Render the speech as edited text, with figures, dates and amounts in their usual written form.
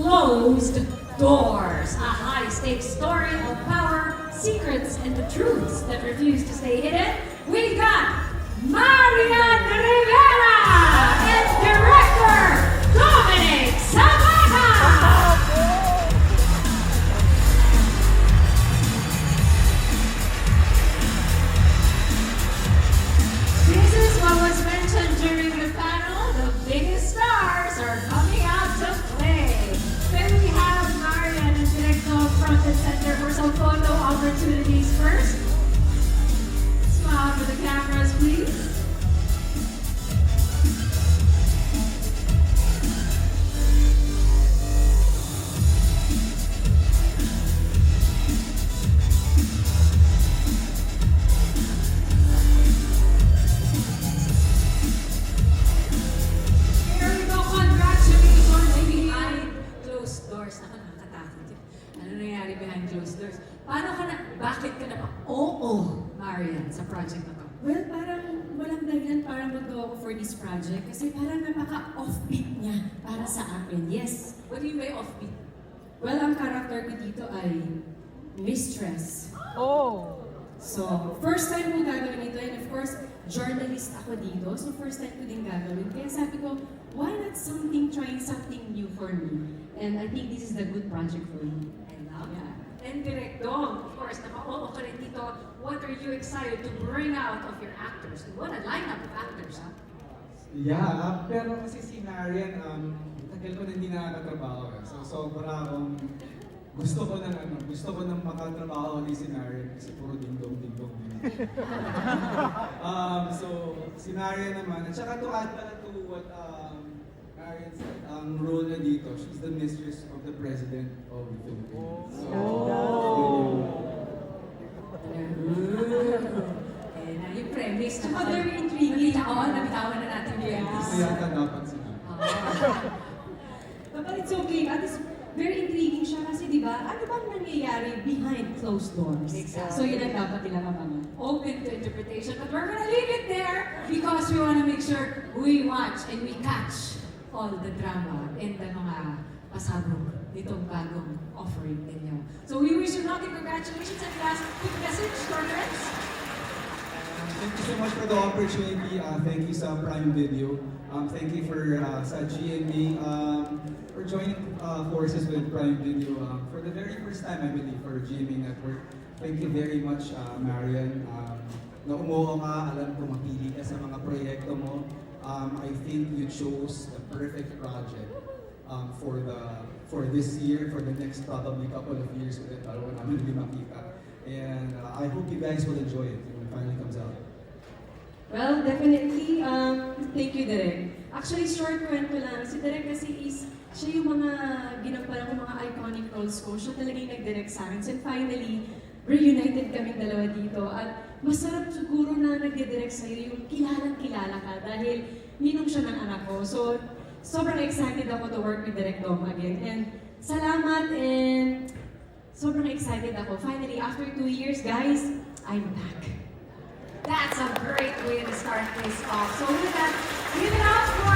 Closed Doors, a high-stakes story of power, secrets, and the truths that refuse to stay hidden. We got Marian Rivera and director Dominic Sabata. This is what was mentioned during the panel. The biggest stars are coming out to play. Then we have Marian and Directo front and center for some photo opportunities first. Smile for the cameras, please. Here we go. Congratulations. Behind closed doors. Ako nakakatakot yun. Ano nangyari behind closed doors? Paano ka na, bakit ka na pa, oo, Marian, sa project na to? Well, parang walang dahilan para magawa ko for this project kasi parang napaka-offbeat niya para sa akin. Yes. What do you mean offbeat? Well, ang character ko dito ay mistress. Oh! So, first time ko gagawin ito and of course, journalist ako dito. So, first time ko din gagawin. Kaya sabi ko, why not trying something new for me? And I think this is the good project for me. I love Yeah. And Direk Dong, of course, naka-oo ka rin dito. What are you excited to bring out of your actors? What a lineup of actors, ha? Yeah, pero kasi si Marian, tagal ko na hindi nakakatrabaho. So, sobra akong gusto ko nang makatrabaho ulit si Marian kasi puro dingdong. So, si Marian naman, at saka to add pala to what Marian said, ang role na dito, she's the mistress of the President of the Philippines. So, And yung premise, Tsaka very intriguing. Nabitawan na natin yung premise. ito yata dapat sinabi. But it's okay. At least, very intriguing siya kasi di ba, ano bang nangyayari behind closed doors? Exactly. So yun ang dapat nilang abangan. Open to interpretation, but we're gonna leave it there because we wanna make sure we watch and we catch all the drama and the mga pasabog nitong bagong offering ninyo. So we wish you luck and congratulations and last quick message to our friends. Thank you so much for the opportunity. Thank you sa Prime Video. Thank you for sa GMA for joining forces with Prime Video for the very first time, I believe, for GMA Network. Thank you very much, Marian. Na umuo ka, alam ko mapili ka sa mga proyekto mo. I think you chose the perfect project for this year, for the next probably couple of years ulit para namin hindi makita. And I hope you guys will enjoy it when it finally comes out. Well, definitely, thank you, Direk. Actually, short kwento lang. Si Direk kasi siya yung mga ginamparan ko, mga iconic roles ko. Siya talaga yung nag-direct sa akin. So finally, reunited kaming dalawa dito. At masarap siguro na nag-direct sa'yo yung kilalang-kilala ka dahil ninong siya ng anak ko. So, sobrang excited ako to work with Direk Dom again. And salamat and sobrang excited ako. Finally, after 2 years, guys, I'm back. That's a great way to start this off. So with that, give it up for